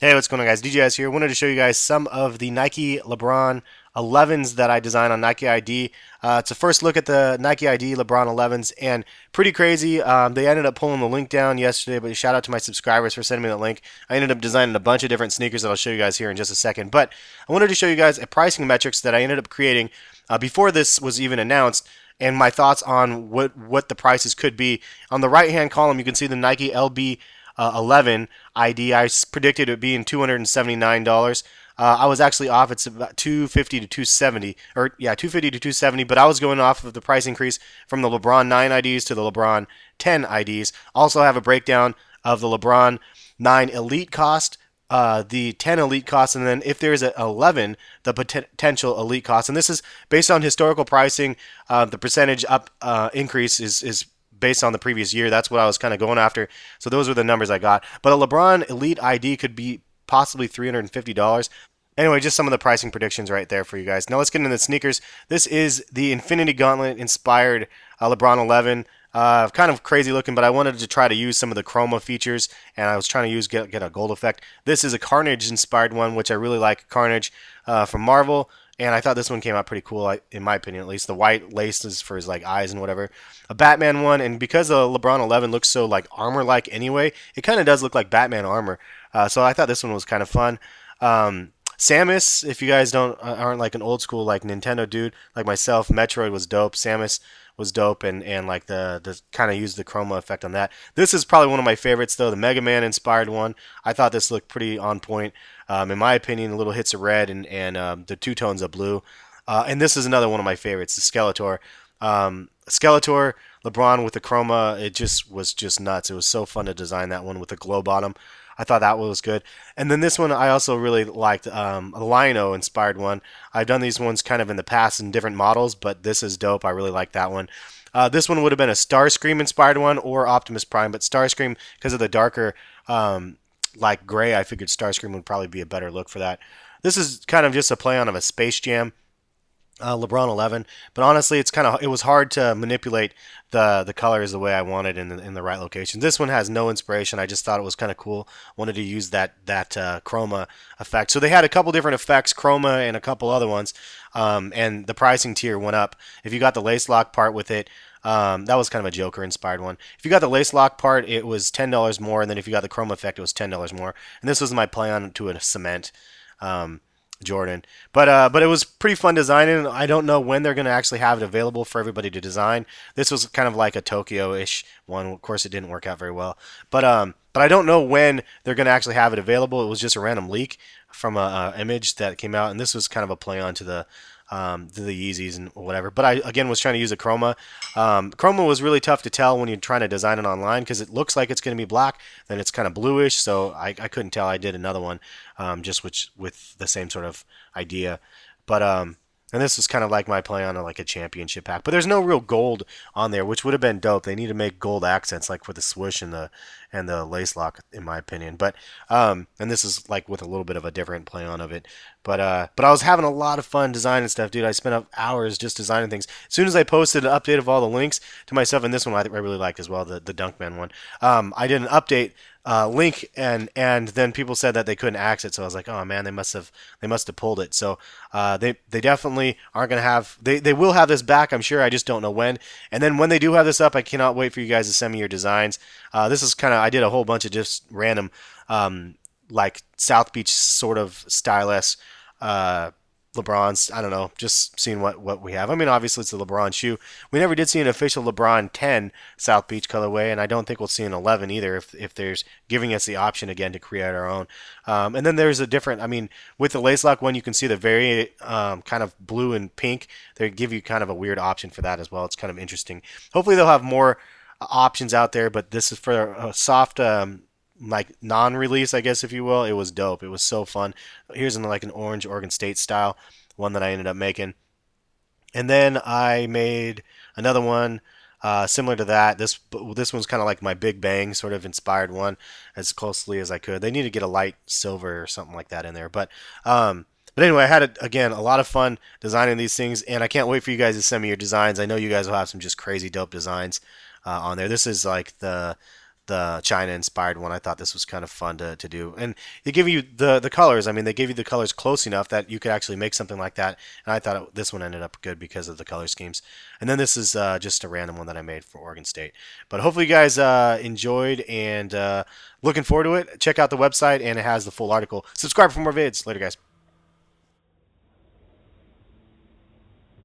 Hey, what's going on, guys? DJS here. Wanted to show you guys some of the Nike Lebron 11s that I designed on NikeID. It's a first look at the NikeID Lebron 11s, and pretty crazy. They ended up pulling the link down yesterday, but shout out to my subscribers for sending me the link. I ended up designing a bunch of different sneakers that I'll show you guys here in just a second. But I wanted to show you guys a pricing metrics that I ended up creating before this was even announced, and my thoughts on what the prices could be. On the right hand column, you can see the Nike LB 11 ID. I predicted it being $279. I was actually off. It's about 250 to 270, or yeah, 250 to 270. But I was going off of the price increase from the LeBron 9 IDs to the LeBron 10 IDs. Also have a breakdown of the LeBron 9 Elite cost, the 10 Elite cost, and then if there's an 11, the potential Elite cost. And this is based on historical pricing. The percentage up increase is based on the previous year. That's what I was kind of going after. So those were the numbers I got. But a LeBron Elite ID could be possibly $350. Anyway, just some of the pricing predictions right there for you guys. Now let's get into the sneakers. This is the Infinity Gauntlet inspired LeBron 11. Kind of crazy looking, but I wanted to try to use some of the chroma features, and I was trying to get a gold effect. This is a Carnage inspired one, which I really like. Carnage from Marvel. And I thought this one came out pretty cool, in my opinion, at least. The white laces for his like eyes and whatever. A Batman one, and because the LeBron 11 looks so like armor-like anyway, it kind of does look like Batman armor. So I thought this one was kind of fun. Samus, if you guys don't aren't like an old school like Nintendo dude like myself, Metroid was dope. Samus was dope, and like the kind of used the chroma effect on that. This is probably one of my favorites though, the Mega Man inspired one. I thought this looked pretty on point. In my opinion, little hits of red and the two tones of blue. And this is another one of my favorites, the Skeletor. Skeletor, LeBron with the chroma, it just was just nuts. It was so fun to design that one with the glow bottom. I thought that one was good. And then this one I also really liked, the Lino inspired one. I've done these ones kind of in the past in different models, but this is dope. I really like that one. This one would have been a Starscream inspired one or Optimus Prime, but Starscream because of the darker like gray, I figured Starscream would probably be a better look for that. This is kind of just a play on of a Space Jam LeBron 11, but honestly, it was hard to manipulate the colors the way I wanted in the right location. This one has no inspiration. I just thought it was kind of cool. Wanted to use that chroma effect. So they had a couple different effects, chroma and a couple other ones, and the pricing tier went up. If you got the lace lock part with it, that was kind of a Joker inspired one. If you got the lace lock part, it was $10 more, and then if you got the chroma effect, it was $10 more. And this was my play on to a cement. Jordan. But it was pretty fun designing. I don't know when they're going to actually have it available for everybody to design. This was kind of like a Tokyo-ish one. Of course, it didn't work out very well. But I don't know when they're going to actually have it available. It was just a random leak from a image that came out, and this was kind of a play on to the Yeezys and whatever. But I again was trying to use a chroma. Chroma was really tough to tell when you're trying to design it online because it looks like it's going to be black, then it's kind of bluish. So I couldn't tell. I did another one just with the same sort of idea, but and this was kind of like my play on like a championship pack. But there's no real gold on there, which would have been dope. They need to make gold accents like for the swoosh and the lace lock, in my opinion. But and this is like with a little bit of a different play on of it. But I was having a lot of fun designing stuff, dude. I spent hours just designing things. As soon as I posted an update of all the links to myself, and this one I really liked as well, the Dunkman one. I did an update link, and then people said that they couldn't access it. So I was like, oh man, they must have pulled it. So they definitely aren't gonna have they will have this back, I'm sure. I just don't know when. And then when they do have this up, I cannot wait for you guys to send me your designs. This is kind of I did a whole bunch of just random like Southbeach sort of stylus LeBron's. I don't know, just seeing what we have. I mean, obviously it's a LeBron shoe. We never did see an official LeBron 10 Southbeach colorway, and I don't think we'll see an 11 either if there's giving us the option again to create our own. And then there's a different, I mean, with the lace lock one, you can see the very kind of blue and pink. They give you kind of a weird option for that as well. It's kind of interesting. Hopefully they'll have more options out there, but this is for a soft like non-release, I guess if you will. It was dope. It was so fun. Here's like an orange Oregon State style one that I ended up making, and then I made another one similar to that. This one's kind of like my Big Bang sort of inspired one, as closely as I could. They need to get a light silver or something like that in there, but anyway, I had again a lot of fun designing these things, and I can't wait for you guys to send me your designs. I know you guys will have some just crazy dope designs on there. This is like the China inspired one. I thought this was kind of fun to do, and they give you the colors. I mean, they gave you the colors close enough that you could actually make something like that. And I thought this one ended up good because of the color schemes. And then this is just a random one that I made for Oregon State. But hopefully you guys enjoyed, and looking forward to it. Check out the website, and it has the full article. Subscribe for more vids. Later, guys.